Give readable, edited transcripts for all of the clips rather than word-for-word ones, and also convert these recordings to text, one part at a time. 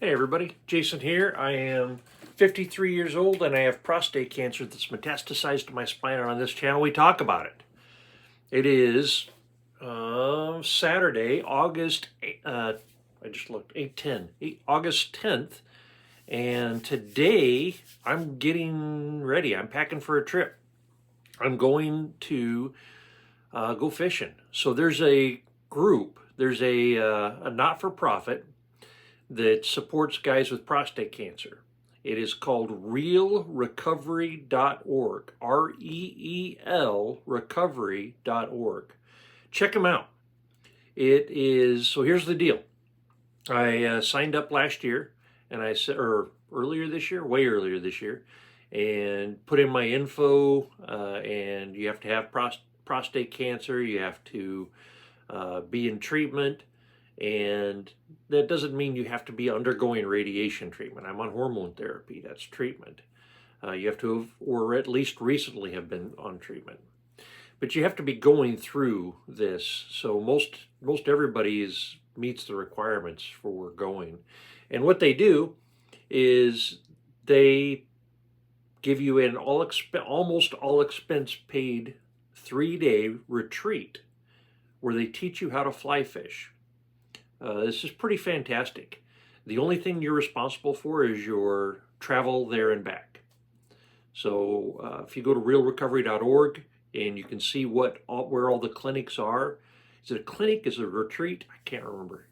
Hey everybody, Jason here. I am 53 years old and I have prostate cancer that's metastasized to my spine, and on this channel we talk about it. It is Saturday, I just looked, 8/10, August 10th, and today I'm getting ready. I'm packing for a trip. I'm going to go fishing. So there's a group, there's a not-for-profit that supports guys with prostate cancer. It is called realrecovery.org, REEL recovery.org. Check them out. So here's the deal. I signed up last year, and or earlier this year, way earlier this year, and put in my info, and you have to have prostate cancer, you have to be in treatment, and that doesn't mean you have to be undergoing radiation treatment. I'm on hormone therapy. That's treatment. You have to have, or at least recently have been on treatment. But you have to be going through this. So most everybody meets the requirements for going. And what they do is they give you an almost all expense paid 3-day retreat where they teach you how to fly fish. This is pretty fantastic. The only thing you're responsible for is your travel there and back. So if you go to realrecovery.org and you can see where all the clinics are. Is it a clinic? Is it a retreat? I can't remember.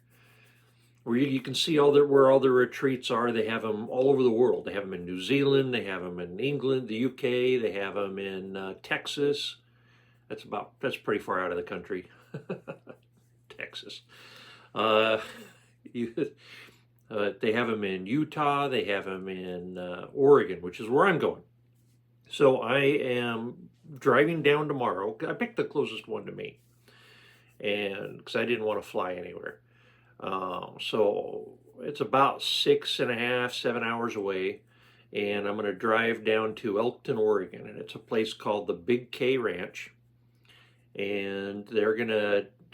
Where you can see where all the retreats are. They have them all over the world. They have them in New Zealand. They have them in England, the UK. They have them in Texas. That's pretty far out of the country. Texas. They have them in Utah. They have them in Oregon, which is where I'm going. So I am driving down tomorrow. I picked the closest one to me, and because I didn't want to fly anywhere. So it's about 6.5, 7 hours away, and I'm going to drive down to Elkton, Oregon, and it's a place called the Big K Ranch, and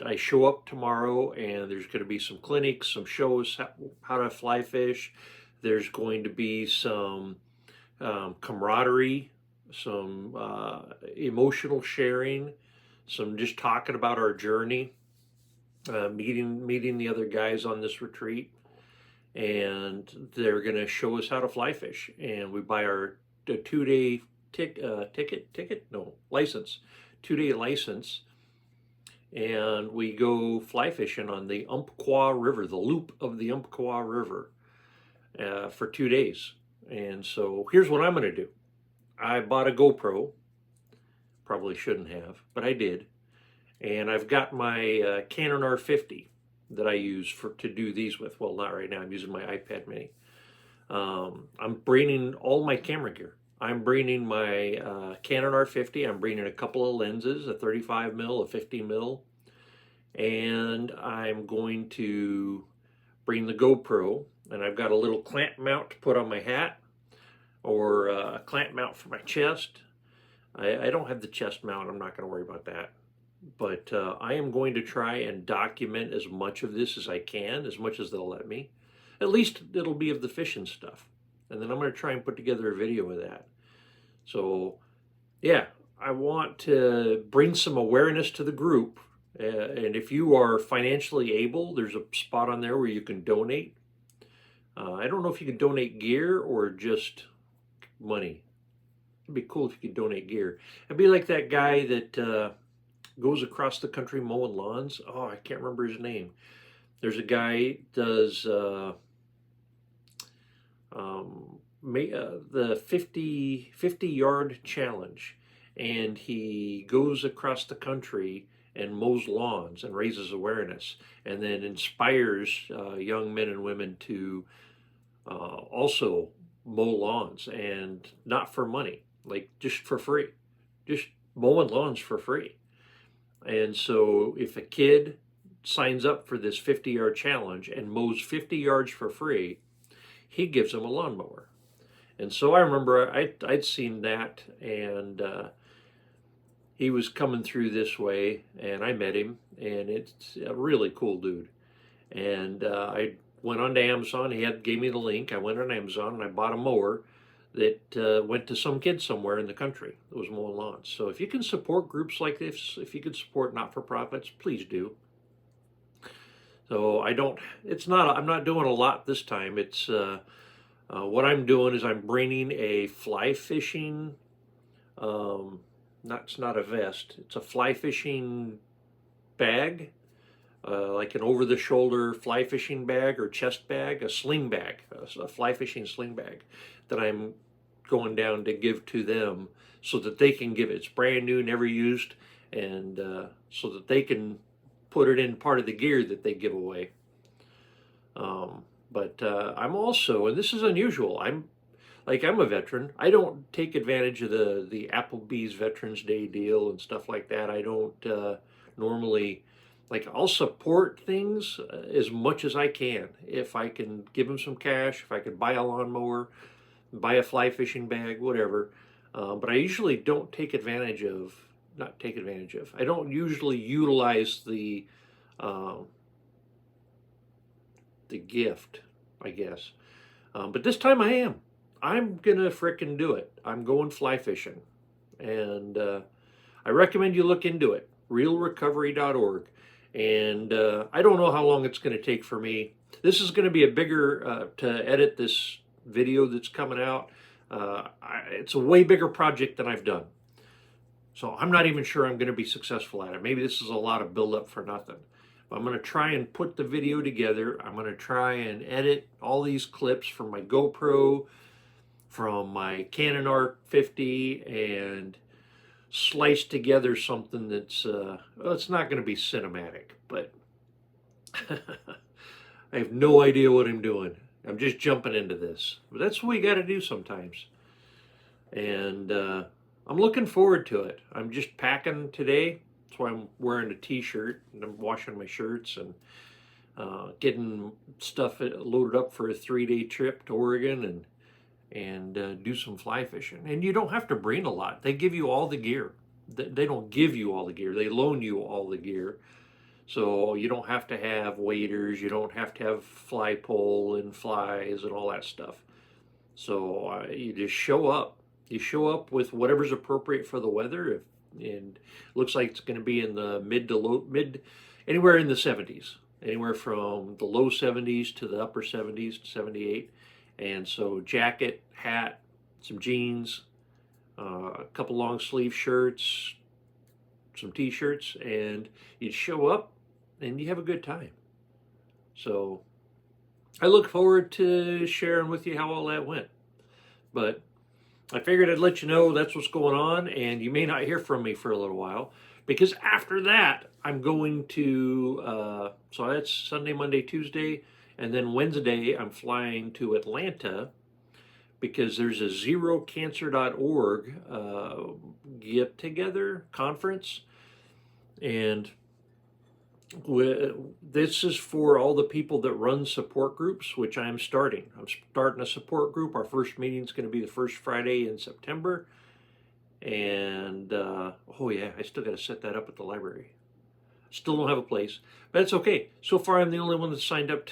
I show up tomorrow, and there's going to be some clinics, some shows, how to fly fish. There's going to be some camaraderie, some emotional sharing, some just talking about our journey, meeting the other guys on this retreat. And they're going to show us how to fly fish. And we buy our 2-day license, 2-day license. And we go fly fishing on the Umpqua River, the loop of the Umpqua River, for 2 days. And so here's what I'm going to do. I bought a GoPro. Probably shouldn't have, but I did. And I've got my Canon R50 that I use to do these with. Well, not right now. I'm using my iPad mini. I'm bringing all my camera gear. I'm bringing my Canon R50. I'm bringing a couple of lenses, a 35 mil, a 50 mil, and I'm going to bring the GoPro, and I've got a little clamp mount to put on my hat, or a clamp mount for my chest. I don't have the chest mount. I'm not going to worry about that. But I am going to try and document as much of this as I can, as much as they'll let me. At least it'll be of the fishing stuff. And then I'm going to try and put together a video of that. So, yeah, I want to bring some awareness to the group. And if you are financially able, there's a spot on there where you can donate. I don't know if you can donate gear or just money. It'd be cool if you could donate gear. It'd be like that guy that goes across the country mowing lawns. Oh, I can't remember his name. There's a guy does the 50-yard challenge, and he goes across the country and mows lawns and raises awareness, and then inspires young men and women to also mow lawns, and not for money, like just for free, just mowing lawns for free. And so if a kid signs up for this 50-yard challenge and mows 50 yards for free, he gives them a lawnmower. And so I remember I'd seen that, and he was coming through this way, and I met him, and it's a really cool dude. And I went onto Amazon. He gave me the link. I went on Amazon and I bought a mower that went to some kid somewhere in the country that was mowing lawns. So if you can support groups like this, if you can support not-for-profits, please do. So I'm not doing a lot this time. What I'm doing is I'm bringing a fly fishing, it's not a vest, it's a fly fishing bag, like an over-the-shoulder fly fishing bag or chest bag, a sling bag, a fly fishing sling bag that I'm going down to give to them so that they can give it. It's brand new, never used, and so that they can put it in part of the gear that they give away. But I'm also, and this is unusual, I'm a veteran. I don't take advantage of the Applebee's Veterans Day deal and stuff like that. I don't normally, I'll support things as much as I can. If I can give them some cash, if I can buy a lawnmower, buy a fly fishing bag, whatever. But I usually don't I don't usually utilize the gift, I guess. But this time I am. I'm gonna frickin' do it. I'm going fly fishing. And I recommend you look into it. realrecovery.org. And I don't know how long it's going to take for me. This is going to be a bigger, to edit this video that's coming out. It's a way bigger project than I've done. So I'm not even sure I'm going to be successful at it. Maybe this is a lot of build up for nothing. But I'm going to try and put the video together. I'm going to try and edit all these clips from my GoPro, from my Canon R50, and slice together something that's, well, it's not going to be cinematic, but I have no idea what I'm doing. I'm just jumping into this. But that's what we got to do sometimes. And I'm looking forward to it. I'm just packing today. That's why I'm wearing a t-shirt and I'm washing my shirts and getting stuff loaded up for a 3-day trip to Oregon and do some fly fishing. And you don't have to bring a lot. They give you all the gear. They don't give you all the gear. They loan you all the gear. So you don't have to have waders. You don't have to have fly pole and flies and all that stuff. So you just show up. You show up with whatever's appropriate for the weather. And it looks like it's going to be in the anywhere in the 70s. Anywhere from the low 70s to the upper 70s to 78. And so jacket, hat, some jeans, a couple long sleeve shirts, some t-shirts, and you show up and you have a good time. So I look forward to sharing with you how all that went. But I figured I'd let you know that's what's going on, and you may not hear from me for a little while, because after that I'm going to, so that's Sunday, Monday, Tuesday, and then Wednesday I'm flying to Atlanta because there's a zerocancer.org get together conference, and this is for all the people that run support groups, which I'm starting. I'm starting a support group. Our first meeting is going to be the first Friday in September, and oh yeah, I still got to set that up at the library. Still don't have a place, but it's okay. So far I'm the only one that signed up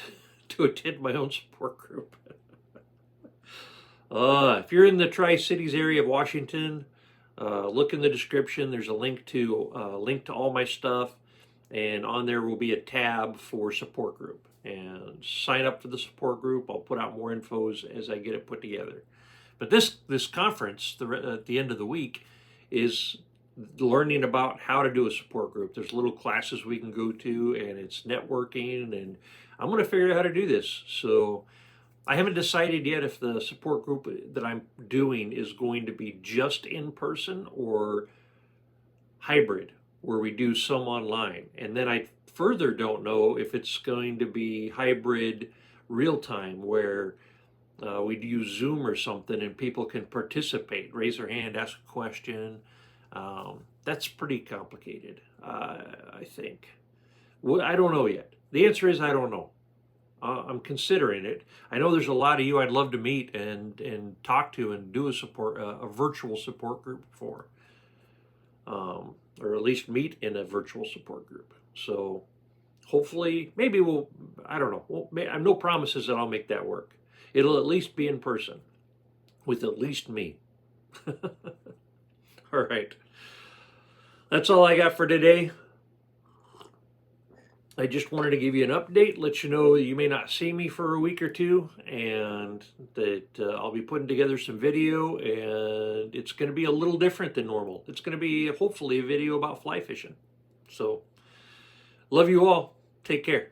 to attend my own support group. If you're in the Tri-Cities area of Washington, look in the description. There's a link to all my stuff, and on there will be a tab for support group. And sign up for the support group. I'll put out more infos as I get it put together. But this conference at the end of the week is learning about how to do a support group. There's little classes we can go to, and it's networking, and I'm going to figure out how to do this. So I haven't decided yet if the support group that I'm doing is going to be just in person or hybrid, where we do some online. And then I further don't know if it's going to be hybrid real time, where we'd use Zoom or something and people can participate, raise their hand, ask a question. That's pretty complicated, I think. Well, I don't know yet. The answer is I don't know. I'm considering it. I know there's a lot of you I'd love to meet and talk to and do a virtual support group for, or at least meet in a virtual support group. So Hopefully, maybe we'll, I don't know. I have no promises that I'll make that work. It'll at least be in person with at least me. All right. That's all I got for today. I just wanted to give you an update, let you know you may not see me for a week or two, and that I'll be putting together some video, and it's going to be a little different than normal. It's going to be hopefully a video about fly fishing. So, love you all. Take care.